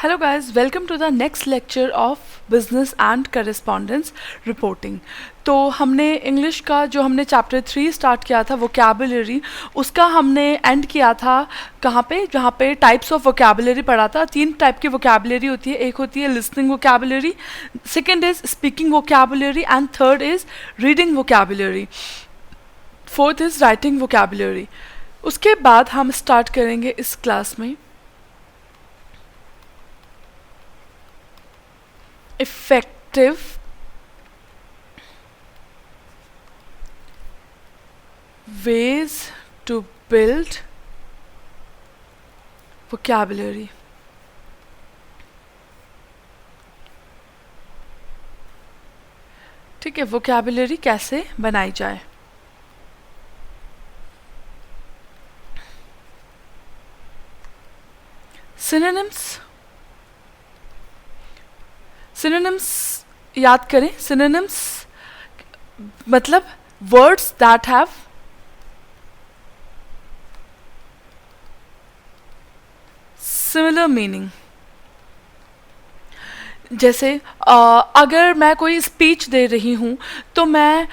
Hello guys, welcome to the next lecture of Business and Correspondence Reporting. तो हमने English का जो हमने चैप्टर 3 स्टार्ट किया था वोकैबुलरी, उसका हमने एंड किया था कहाँ पे, जहाँ पे टाइप्स ऑफ वोकैबुलरी पढ़ा था. 3 टाइप की वोकैबुलरी होती है. एक होती है listening vocabulary, second is speaking vocabulary and third is reading vocabulary, fourth is writing vocabulary. उसके बाद हम स्टार्ट करेंगे इस क्लास में effective ways to build vocabulary. ठीक है, vocabulary कैसे बनाई जाए. सिनोनिम्स याद करें. सिनोनिम्स मतलब words that have similar meaning. जैसे अगर मैं कोई स्पीच दे रही हूँ तो मैं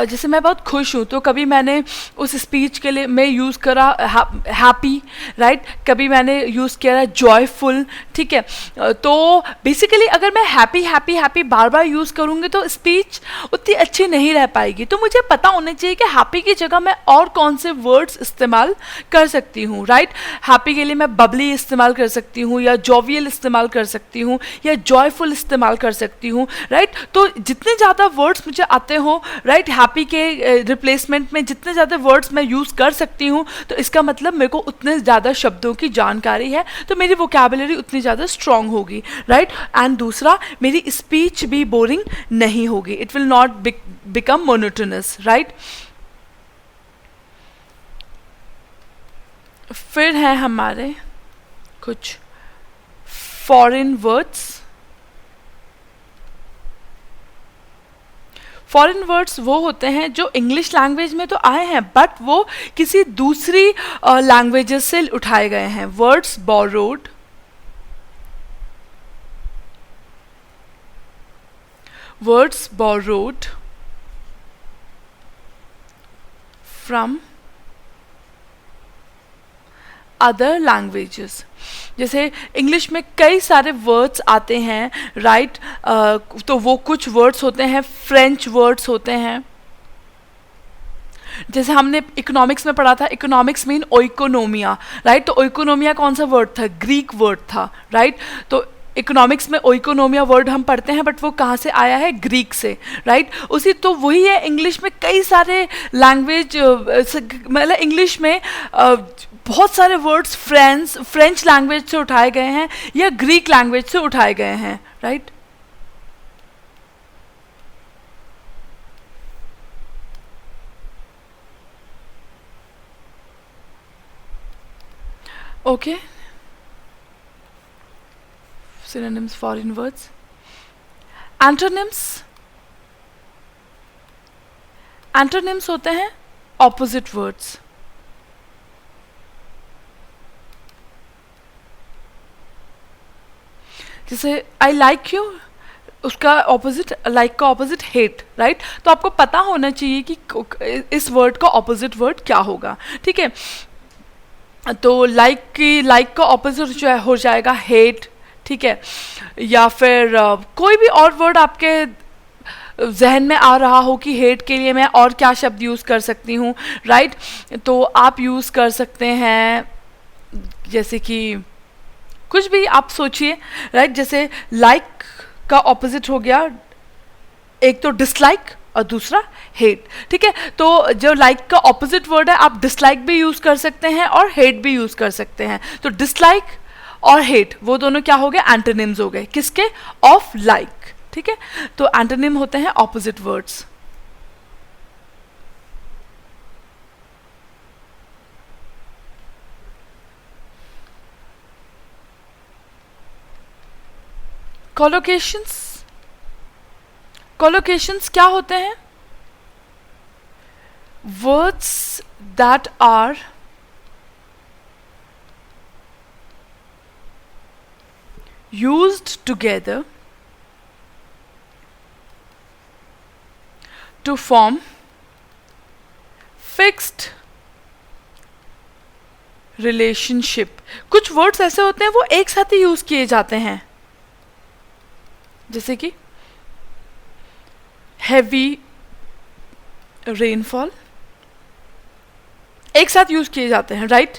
जैसे मैं बहुत खुश हूँ तो कभी मैंने उस स्पीच के लिए मैं यूज़ करा हैप्पी, राइट. कभी मैंने यूज़ किया जॉयफुल. ठीक है, तो बेसिकली अगर मैं हैप्पी हैप्पी हैप्पी बार बार यूज़ करूँगी तो स्पीच उतनी अच्छी नहीं रह पाएगी. तो मुझे पता होना चाहिए कि हैप्पी की जगह मैं और कौन से वर्ड्स इस्तेमाल कर सकती हूँ, राइट. हैप्पी के लिए मैं बबली इस्तेमाल कर सकती हूँ, या जॉवियल इस्तेमाल कर सकती हूँ, या जॉयफुल इस्तेमाल कर सकती हूँ, राइट. तो जितने ज़्यादा वर्ड्स मुझे आते हो, राइट, हैप्पी के रिप्लेसमेंट में जितने ज़्यादा वर्ड्स मैं यूज़ कर सकती हूँ, तो इसका मतलब मेरे को उतने ज़्यादा शब्दों की जानकारी है, तो मेरी वोकैबुलरी उतनी ज़्यादा स्ट्रांग होगी, राइट. एंड दूसरा, मेरी स्पीच भी बोरिंग नहीं होगी. It will not become monotonous, right. फिर है हमारे कुछ फॉरेन वर्ड्स. फॉरेन वर्ड्स वो होते हैं जो इंग्लिश लैंग्वेज में तो आए हैं बट वो किसी दूसरी लैंग्वेजेस से उठाए गए हैं. Words borrowed, words borrowed from other languages. जैसे इंग्लिश में कई सारे वर्ड्स आते हैं, राइट. तो वो कुछ वर्ड्स होते हैं फ्रेंच वर्ड्स होते हैं. जैसे हमने इकोनॉमिक्स में पढ़ा था, इकोनॉमिक्स मीन ओइकोनोमिया, राइट. तो ओइकोनोमिया कौन सा वर्ड था? ग्रीक वर्ड था, राइट. तो इकोनॉमिक्स में ओइकोनोमिया वर्ड हम पढ़ते हैं बट वो कहाँ से आया है? ग्रीक से, राइट. उसी तो वही है इंग्लिश में कई सारे लैंग्वेज, मतलब इंग्लिश में बहुत सारे वर्ड्स फ्रेंच लैंग्वेज से उठाए गए हैं या ग्रीक लैंग्वेज से उठाए गए हैं, right. Okay, synonyms, foreign words. Antonyms होते हैं opposite words. जैसे I like you, उसका ऑपोजिट, लाइक का ऑपोजिट हेट, राइट. तो आपको पता होना चाहिए कि इस वर्ड का ऑपोजिट वर्ड क्या होगा, ठीक है. तो लाइक का ऑपोजिट जो है हो जाएगा हेट, ठीक है. या फिर कोई भी और वर्ड आपके जहन में आ रहा हो कि हेट के लिए मैं और क्या शब्द यूज़ कर सकती हूँ, राइट. तो आप यूज़ कर सकते हैं जैसे कि कुछ भी आप सोचिए, राइट. जैसे लाइक का ऑपोजिट हो गया एक तो डिसलाइक और दूसरा हेट, ठीक है. तो जो लाइक का ऑपोजिट वर्ड है आप डिसलाइक भी यूज़ कर सकते हैं और हेट भी यूज़ कर सकते हैं. तो डिसलाइक और हेट वो दोनों क्या हो गए? एंटोनिम्स हो गए. किसके? ऑफ लाइक, ठीक है. तो एंटोनिम होते हैं ऑपोजिट वर्ड्स. कोलोकेशंस क्या होते हैं? Words that are used together to form fixed relationship. कुछ वर्ड्स ऐसे होते हैं वो एक साथ ही यूज किए जाते हैं, जैसे कि heavy rainfall एक साथ यूज किए जाते हैं, right?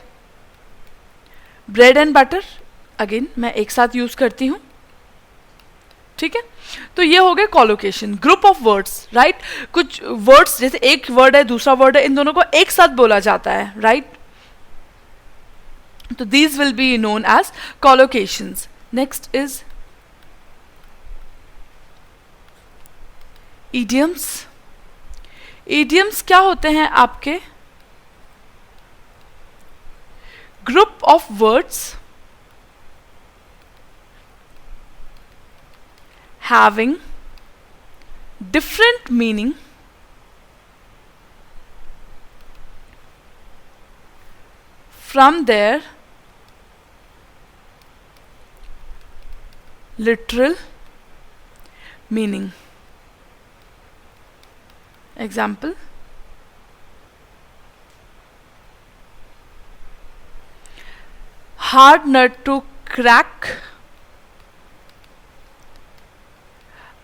Bread and butter again मैं एक साथ यूज करती हूं, ठीक है? तो ये हो गए collocation, group of words, right? कुछ वर्ड्स जैसे एक वर्ड है दूसरा वर्ड है, इन दोनों को एक साथ बोला जाता है, राइट? तो these will be known as collocations. Next is idioms. Idioms क्या होते हैं आपके? Group of words having different meaning from their literal meaning. Example: hard nut to crack.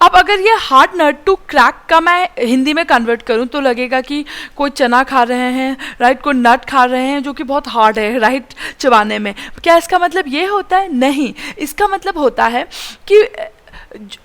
अब अगर ये हार्ड नट टू क्रैक का मैं हिंदी में कन्वर्ट करूं तो लगेगा कि कोई चना खा रहे हैं, राइट? कोई नट खा रहे हैं जो कि बहुत हार्ड है, राइट, चबाने में। क्या इसका मतलब ये होता है? नहीं, इसका मतलब होता है कि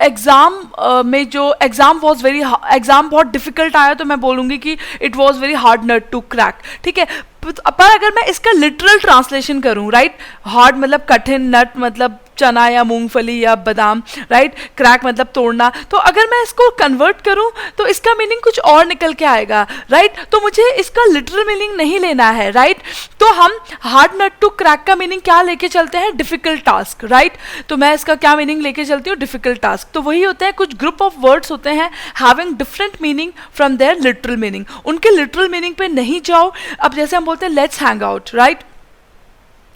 एग्ज़ाम में जो एग्ज़ाम बहुत डिफ़िकल्ट आया तो मैं बोलूँगी कि it was very hard nut to crack, ठीक है? पर अगर मैं इसका लिटरल ट्रांसलेशन करूँ, राइट, हार्ड मतलब कठिन, नट मतलब चना या मूंगफली या बादाम, राइट, क्रैक मतलब तोड़ना, तो अगर मैं इसको कन्वर्ट करूं तो इसका मीनिंग कुछ और निकल के आएगा, राइट? तो मुझे इसका लिटरल मीनिंग नहीं लेना है, राइट? तो हम हार्ड नट टू क्रैक का मीनिंग क्या लेके चलते हैं? Difficult task, right? तो मैं इसका क्या मीनिंग लेके चलती हूँ? Difficult task. तो वही होता है, कुछ ग्रुप ऑफ वर्ड्स होते हैं having different meaning from their literal meaning. उनके लिटरल मीनिंग पे नहीं जाओ। अब जैसे हम बोलते हैं लेट्स हैंग आउट, राइट?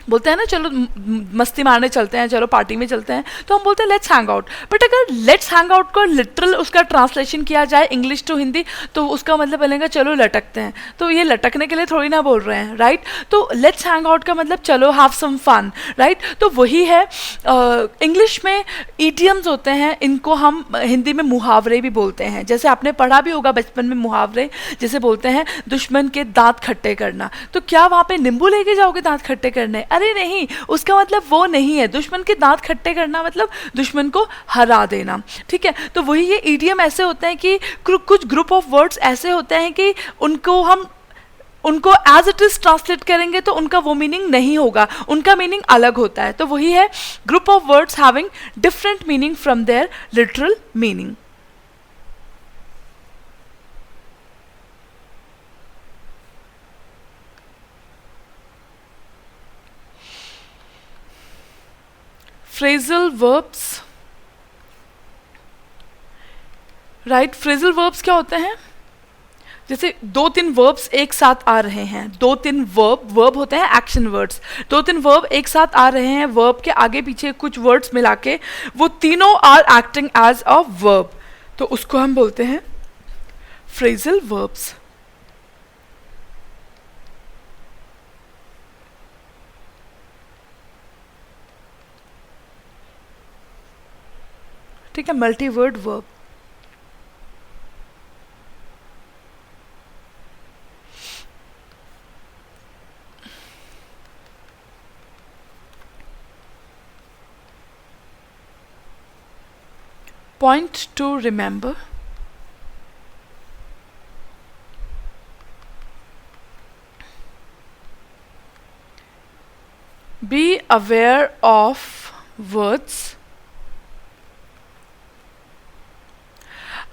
बोलते हैं ना चलो मस्ती मारने चलते हैं, चलो पार्टी में चलते हैं, तो हम बोलते हैं लेट्स हैंग आउट। बट अगर लेट्स हैंग आउट को लिटरल उसका ट्रांसलेशन किया जाए इंग्लिश टू हिंदी तो उसका मतलब बनेगा चलो लटकते हैं। तो ये लटकने के लिए थोड़ी ना बोल रहे हैं, राइट? तो लेट्स हैंग आउट का मतलब चलो हैव सम फन, राइट? तो वही है। इंग्लिश में ईडियम्स होते हैं, इनको हम हिंदी में मुहावरे भी बोलते हैं। जैसे आपने पढ़ा भी होगा बचपन में मुहावरे, जैसे बोलते हैं दुश्मन के दांत खट्टे करना। तो क्या वहाँ पे नींबू लेके जाओगे दांत खट्टे करने? अरे नहीं, उसका मतलब वो नहीं है। दुश्मन के दांत खट्टे करना मतलब दुश्मन को हरा देना, ठीक है? तो वही ये ईडियम ऐसे होते हैं कि कुछ ग्रुप ऑफ वर्ड्स ऐसे होते हैं कि उनको एज इट इज ट्रांसलेट करेंगे तो उनका वो मीनिंग नहीं होगा, उनका मीनिंग अलग होता है। तो वही है group of words having different meaning from their literal meaning. Phrasal verbs, right? Phrasal verbs क्या होते हैं? जैसे दो तीन वर्ब्स एक साथ आ रहे हैं, दो तीन वर्ब होते हैं एक्शन वर्ड्स, दो तीन वर्ब एक साथ आ रहे हैं, वर्ब के आगे पीछे कुछ वर्ड्स मिला के वो तीनों are acting as a verb, तो उसको हम बोलते हैं फ्रेजल वर्ब्स। ठीक है, multi word verb. Point to remember: be aware of words।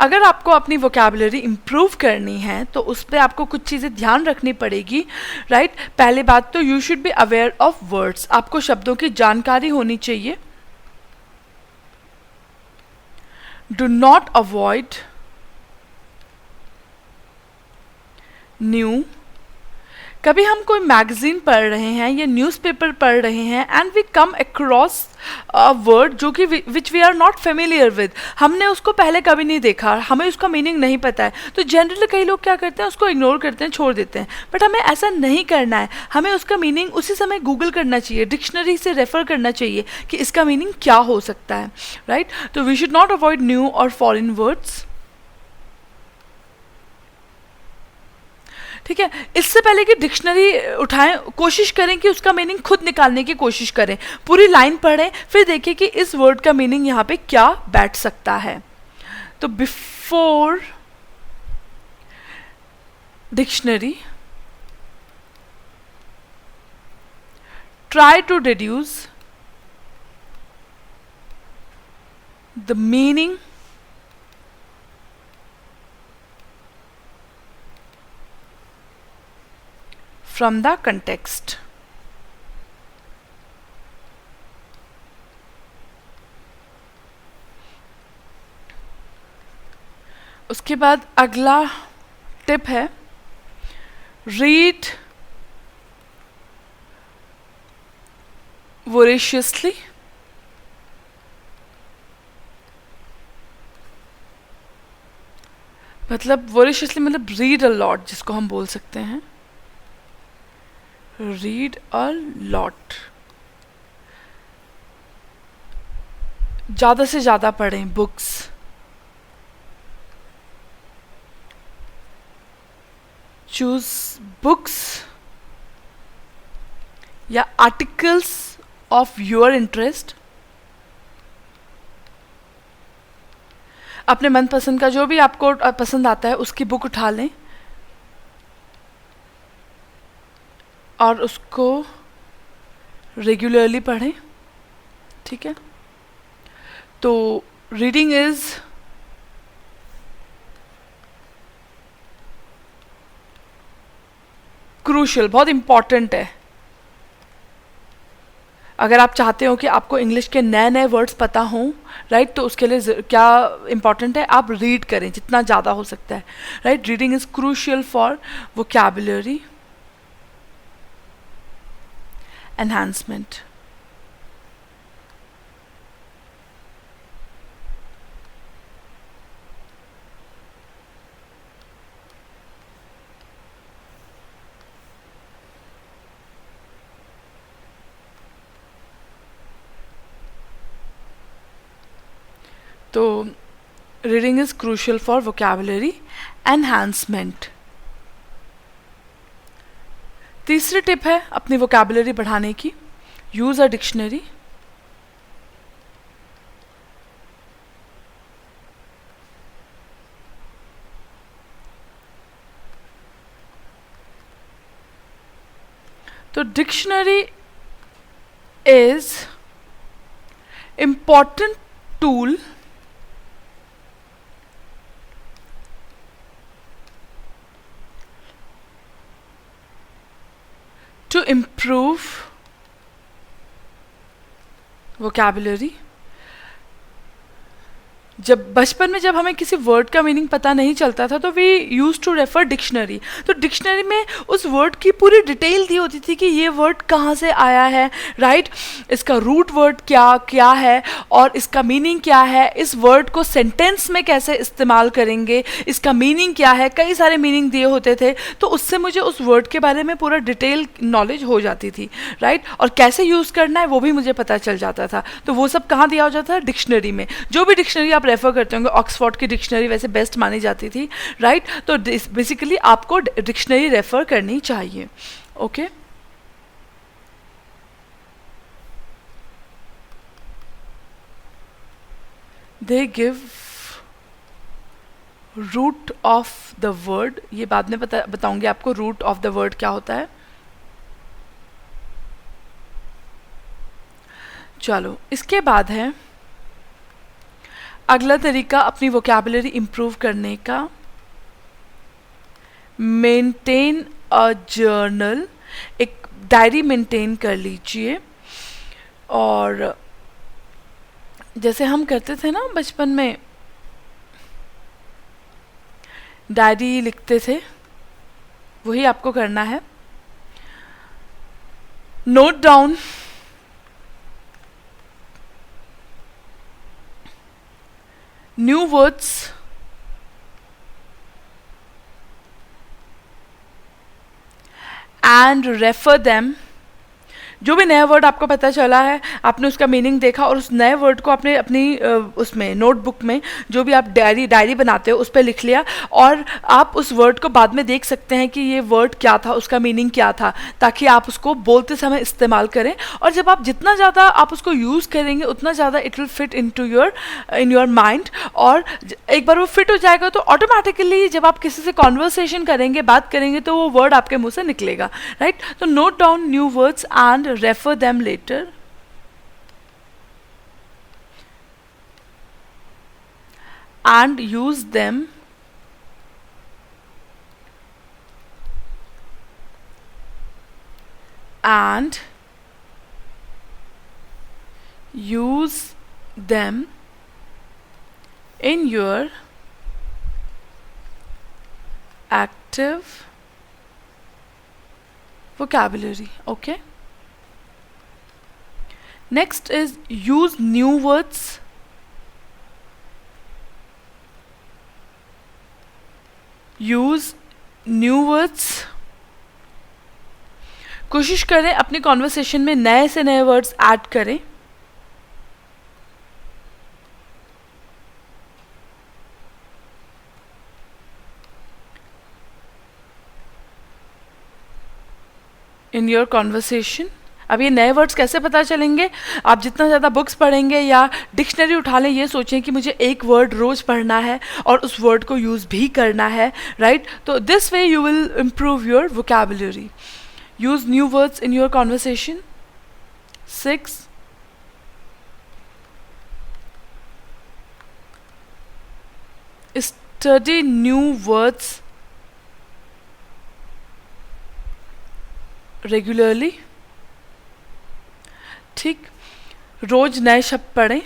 अगर आपको अपनी वोकैबुलरी इम्प्रूव करनी है तो उस पर आपको कुछ चीज़ें ध्यान रखनी पड़ेगी, राइट? पहले बात तो you should be aware of words, आपको शब्दों की जानकारी होनी चाहिए। डू नॉट अवॉइड न्यू कभी हम कोई मैगजीन पढ़ रहे हैं या न्यूज़पेपर पढ़ रहे हैं and we come across a word जो कि which we are not familiar with, हमने उसको पहले कभी नहीं देखा, हमें उसका मीनिंग नहीं पता है, तो जनरली कई लोग क्या करते हैं, उसको इग्नोर करते हैं, छोड़ देते हैं। बट हमें ऐसा नहीं करना है, हमें उसका मीनिंग उसी समय गूगल करना चाहिए, डिक्शनरी से रेफर करना चाहिए कि इसका मीनिंग क्या हो सकता है, राइट? तो we should not avoid new और फॉरेन वर्ड्स। ठीक है, इससे पहले कि डिक्शनरी उठाएं, कोशिश करें कि उसका मीनिंग खुद निकालने की कोशिश करें, पूरी लाइन पढ़ें, फिर देखिए कि इस वर्ड का मीनिंग यहाँ पे क्या बैठ सकता है। तो before dictionary try to deduce the meaning from the context. उसके बाद अगला टिप है, रीड voraciously। मतलब voraciously मतलब रीड अ लॉट, जिसको हम बोल सकते हैं रीड अ लॉट, ज़्यादा से ज़्यादा पढ़ें बुक्स। चूज बुक्स या आर्टिकल्स ऑफ योर इंटरेस्ट, अपने मनपसंद का जो भी आपको पसंद आता है उसकी बुक उठा लें और उसको रेगुलरली पढ़ें। ठीक है, तो रीडिंग इज क्रूशियल, बहुत इंपॉर्टेंट है। अगर आप चाहते हो कि आपको इंग्लिश के नए नए वर्ड्स पता हों, राइट, तो उसके लिए क्या इंपॉर्टेंट है, आप रीड करें जितना ज़्यादा हो सकता है, right. Reading is crucial for vocabulary enhancement। तो reading is crucial for vocabulary enhancement. तीसरी टिप है अपनी वोकैबुलरी बढ़ाने की, यूज अ डिक्शनरी। तो dictionary is important tool to improve vocabulary। जब बचपन में जब हमें किसी वर्ड का मीनिंग पता नहीं चलता था तो we use to refer dictionary. तो डिक्शनरी में उस वर्ड की पूरी डिटेल दी होती थी कि ये वर्ड कहाँ से आया है, राइट, इसका रूट वर्ड क्या क्या है और इसका मीनिंग क्या है, इस वर्ड को सेंटेंस में कैसे इस्तेमाल करेंगे, इसका मीनिंग क्या है, कई सारे मीनिंग दिए होते थे। तो उससे मुझे उस वर्ड के बारे में पूरा डिटेल नॉलेज हो जाती थी, राइट, और कैसे यूज़ करना है वो भी मुझे पता चल जाता था। तो वो सब कहाँ दिया हो जाता था, डिक्शनरी में। जो भी डिक्शनरी आप रेफर करते होंगे, ऑक्सफोर्ड की डिक्शनरी वैसे बेस्ट मानी जाती थी, राइट। तो बेसिकली आपको डिक्शनरी रेफर करनी चाहिए, okay. They give root of the word, ये बाद में बताऊंगी आपको रूट ऑफ द वर्ड क्या होता है। चलो, इसके बाद है अगला तरीका अपनी वोकैबुलरी इम्प्रूव करने का, मेंटेन अ जर्नल, एक डायरी मेंटेन कर लीजिए। और जैसे हम करते थे ना बचपन में, डायरी लिखते थे, वही आपको करना है। Note down new words and refer them. जो भी नया वर्ड आपको पता चला है, आपने उसका मीनिंग देखा और उस नए वर्ड को आपने अपनी उसमें नोटबुक में, जो भी आप डायरी बनाते हो, उस पर लिख लिया और आप उस वर्ड को बाद में देख सकते हैं कि ये वर्ड क्या था, उसका मीनिंग क्या था, ताकि आप उसको बोलते समय इस्तेमाल करें. और जब आप जितना ज़्यादा आप उसको यूज़ करेंगे उतना ज़्यादा it will fit in your mind. और एक बार वो फिट हो जाएगा तो ऑटोमेटिकली जब आप किसी से कॉन्वर्सेशन करेंगे, बात करेंगे, तो वो वर्ड आपके मुंह से निकलेगा. राइट. तो note down new words and refer them later. And use them and use them in your active vocabulary. Okay. Next is use new words. Use new words. कोशिश करें अपनी कॉन्वर्सेशन में नए से नए वर्ड्स ऐड करें. In your conversation. अब ये नए वर्ड्स कैसे पता चलेंगे? आप जितना ज़्यादा बुक्स पढ़ेंगे या डिक्शनरी उठा लें, ये सोचें कि मुझे एक वर्ड रोज़ पढ़ना है और उस वर्ड को यूज़ भी करना है. राइट. तो this way you will improve your vocabulary. Use new words in your conversation. 6. Study new words regularly. ठीक. रोज नए शब्द पढ़ें.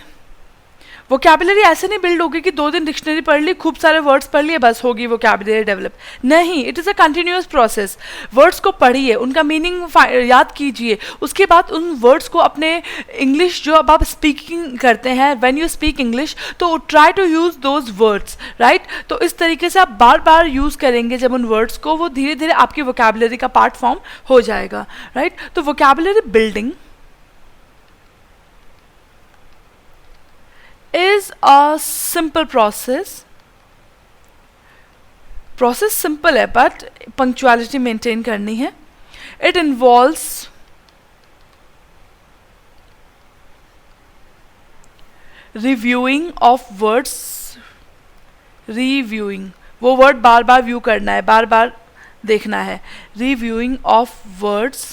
वोकैबुलरी ऐसे नहीं बिल्ड होगी कि 2 दिन डिक्शनरी पढ़ ली, खूब सारे वर्ड्स पढ़ लिए, बस होगी वोकैबुलरी डेवलप. नहीं, it is a continuous process. Words को पढ़िए, उनका मीनिंग याद कीजिए, उसके बाद उन वर्ड्स को अपने इंग्लिश जो अब आप स्पीकिंग करते हैं, व्हेन यू स्पीक इंग्लिश, तो try to use those words. Right. तो इस तरीके से आप बार बार यूज़ करेंगे जब उन वर्ड्स को, वो धीरे धीरे आपकी वोकैबुलरी का पार्ट फॉर्म हो जाएगा. राइट. तो vocabulary building is a simple process. Process simple है, but punctuality maintain करनी है. It involves reviewing of words. Reviewing, वो वर्ड बार बार व्यू करना है, बार बार देखना है. Reviewing of words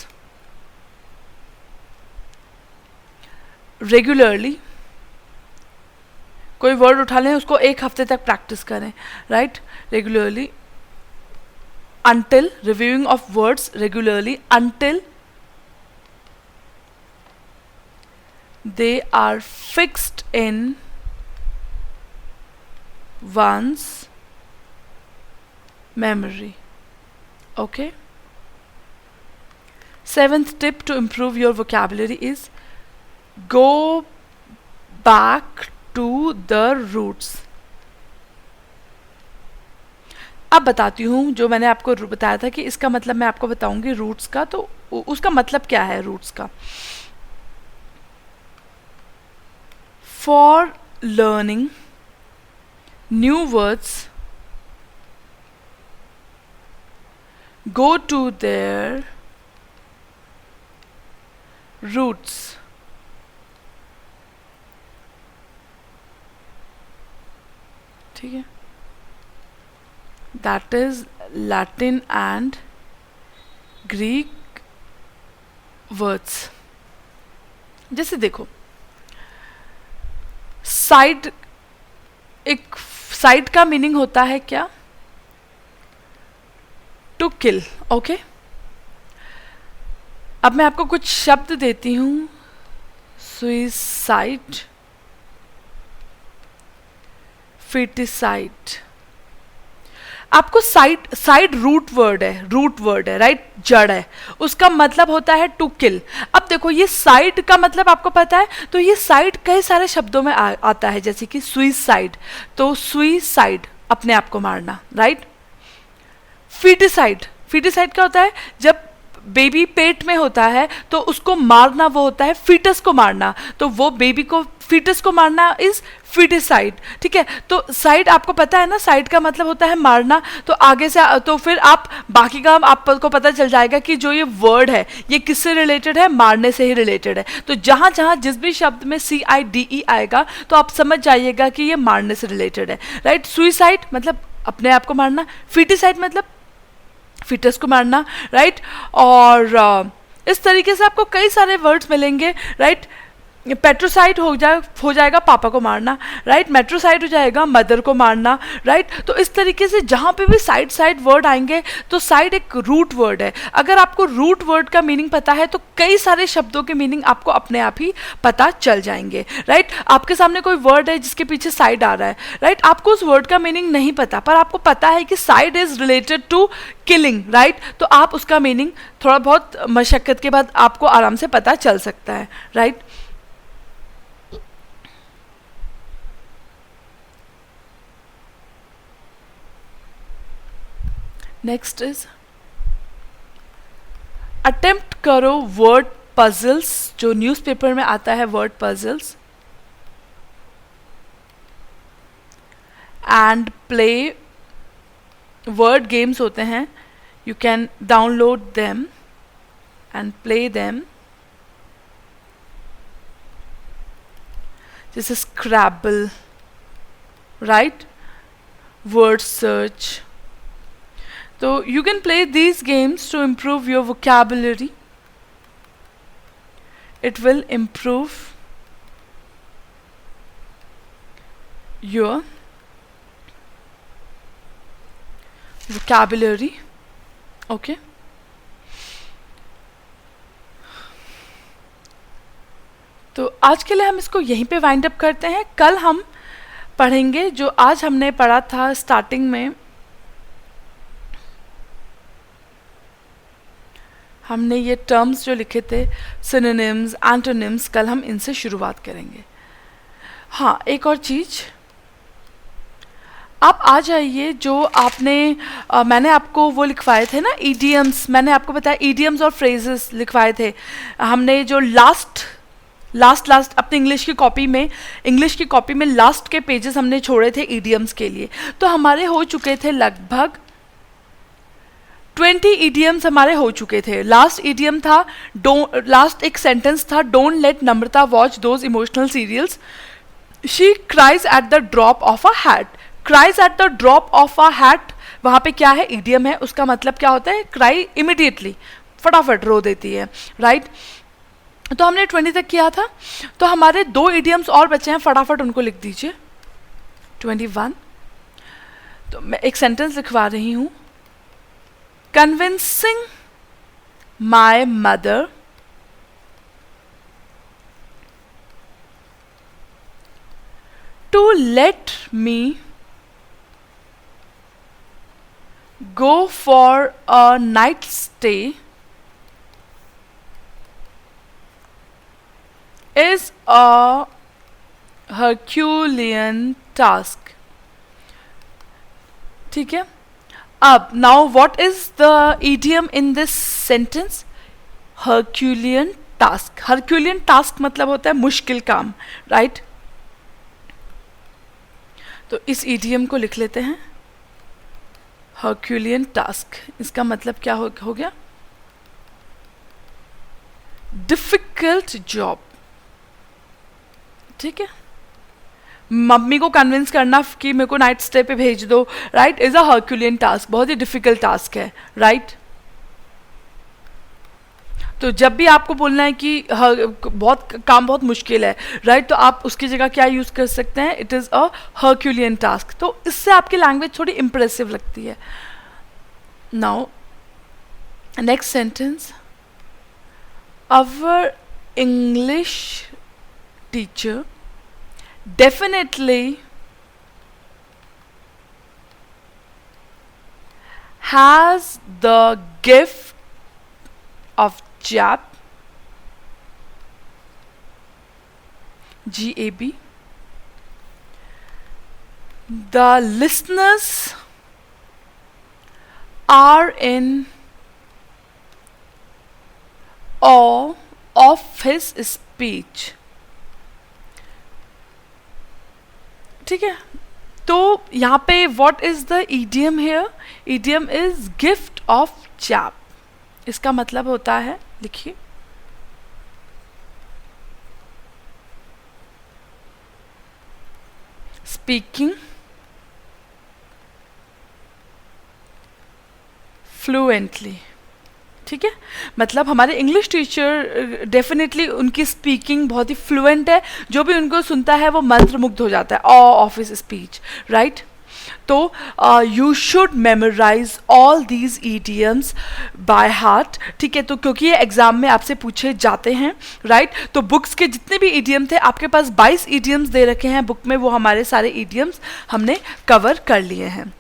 regularly. कोई वर्ड उठा लें, उसको 1 हफ्ते तक प्रैक्टिस करें. Right. Regularly. until reviewing of words regularly until they are fixed in one's memory. Okay. 7th tip to improve your vocabulary is go back to the roots. अब बताती हूँ जो मैंने आपको बताया था कि इसका मतलब मैं आपको बताऊंगी रूट्स का. तो उसका मतलब क्या है रूट्स का? For learning new words go to their roots. ठीक है. That is Latin and Greek words. जैसे देखो, साइड, एक साइड का मीनिंग होता है क्या? To kill. ओके. अब मैं आपको कुछ शब्द देती हूं. Suicide, foeticide. आपको साइड साइड रूट वर्ड है राइट, जड़ है, उसका मतलब होता है टू किल। अब देखो ये साइड का मतलब आपको पता है, तो ये साइड कई सारे शब्दों में आता है, जैसे कि सुइसाइड, तो सुइसाइड अपने आप को मारना राइट। फीटिसाइड, फीटिसाइड क्या होता है, जब बेबी पेट में होता है तो उसको मारना वो होता है फीटस को मारना, तो वो बेबी को फीटस को मारना इज फीटिसाइड, ठीक है। तो साइड आपको पता है ना, साइड का मतलब होता है मारना, तो आगे से तो फिर आप बाकी का आपको पता चल जाएगा कि जो ये वर्ड है ये किससे रिलेटेड है, मारने से ही रिलेटेड है। तो जहां जहां जिस भी शब्द में CIDE आएगा तो आप समझ जाइएगा कि ये मारने से रिलेटेड है राइट। सुइसाइड मतलब अपने आप को मारना, फीटिसाइड मतलब फीटस को मारना राइट। और इस तरीके से आपको कई सारे वर्ड्स मिलेंगे राइट। पेट्रोसाइड हो जाएगा पापा को मारना राइट, मेट्रोसाइड हो जाएगा मदर को मारना राइट। तो इस तरीके से जहाँ पे भी साइड वर्ड आएंगे तो साइड एक रूट वर्ड है। अगर आपको रूट वर्ड का मीनिंग पता है तो कई सारे शब्दों के मीनिंग आपको अपने आप ही पता चल जाएंगे राइट। आपके सामने कोई वर्ड है जिसके पीछे साइड आ रहा है राइट, आपको उस वर्ड का मीनिंग नहीं पता, पर आपको पता है कि side is related to killing right, तो आप उसका मीनिंग थोड़ा बहुत मशक्कत के बाद आपको आराम से पता चल सकता है राइट। नेक्स्ट इज अटेम्प्ट करो वर्ड पजल्स, जो न्यूज़पेपर में आता है word puzzles, and play word games होते हैं, you can download them and play them, जैसे scrabble right, word search. So you can play these games to improve your vocabulary. It will improve your vocabulary. Okay. तो आज के लिए हम इसको यहीं पे वाइंड अप करते हैं। कल हम पढ़ेंगे जो आज हमने पढ़ा था स्टार्टिंग में, हमने ये टर्म्स जो लिखे थे सिनोनिम्स, एंटोनिम्स, कल हम इनसे शुरुआत करेंगे। हाँ, एक और चीज़, आप आ जाइए जो आपने मैंने आपको वो लिखवाए थे ना ईडियम्स, मैंने आपको बताया ईडियम्स और फ्रेजेस लिखवाए थे हमने, जो लास्ट अपने इंग्लिश की कॉपी में लास्ट के पेजेस हमने छोड़े थे ईडियम्स के लिए। तो हमारे हो चुके थे लगभग 20 ईडियम्स हमारे हो चुके थे। लास्ट ईडियम था, लास्ट एक सेंटेंस था, don't let Namrata watch those emotional serials, she cries at the drop of a hat. Cries at the drop of a hat, वहाँ पे क्या है, ईडियम है, उसका मतलब क्या होता है, क्राई इमिडिएटली, फटाफट रो देती है राइट। तो हमने 20 तक किया था, तो हमारे 2 ईडियम्स और बचे हैं, फटाफट उनको लिख दीजिए। 21, तो मैं एक सेंटेंस लिखवा रही हूँ, convincing my mother to let me go for a night stay is a Herculean task। ठीक है, अब now what is the idiom in this sentence, Herculean task. Herculean task मतलब होता है मुश्किल काम राइट। तो इस इडियम को लिख लेते हैं, हर्क्यूलियन टास्क, इसका मतलब क्या हो गया, डिफिकल्ट जॉब। ठीक है, मम्मी को कन्विंस करना कि मेरे को नाइट स्टे पे भेज दो राइट, इज अ हर्क्यूलियन टास्क, बहुत ही डिफिकल्ट टास्क है राइट। तो जब भी आपको बोलना है कि बहुत मुश्किल है राइट, तो आप उसकी जगह क्या यूज कर सकते हैं, इट इज अ हर्क्यूलियन टास्क। तो इससे आपकी लैंग्वेज थोड़ी इंप्रेसिव लगती है। Now next sentence, our English teacher definitely has the gift of gab, GAB. The listeners are in awe of his speech. ठीक है, तो यहाँ पे what is the idiom here? Idiom is gift of gab. इसका मतलब होता है, लिखिए, स्पीकिंग फ्लुएंटली. ठीक है, मतलब हमारे इंग्लिश टीचर डेफिनेटली उनकी स्पीकिंग बहुत ही फ्लुएंट है, जो भी उनको सुनता है वो मंत्रमुग्ध हो जाता है, awe of his speech, right. तो you should memorise all these idioms by heart. ठीक है, तो क्योंकि ये एग्जाम में आपसे पूछे जाते हैं, राइट. तो बुक्स के जितने भी ईडियम थे, आपके पास 22 ईडियम्स दे रखे हैं बुक में, वो हमारे सारे ईडियम्स हमने कवर कर लिए हैं.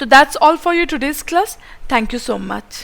So that's all for you today's class. Thank you so much.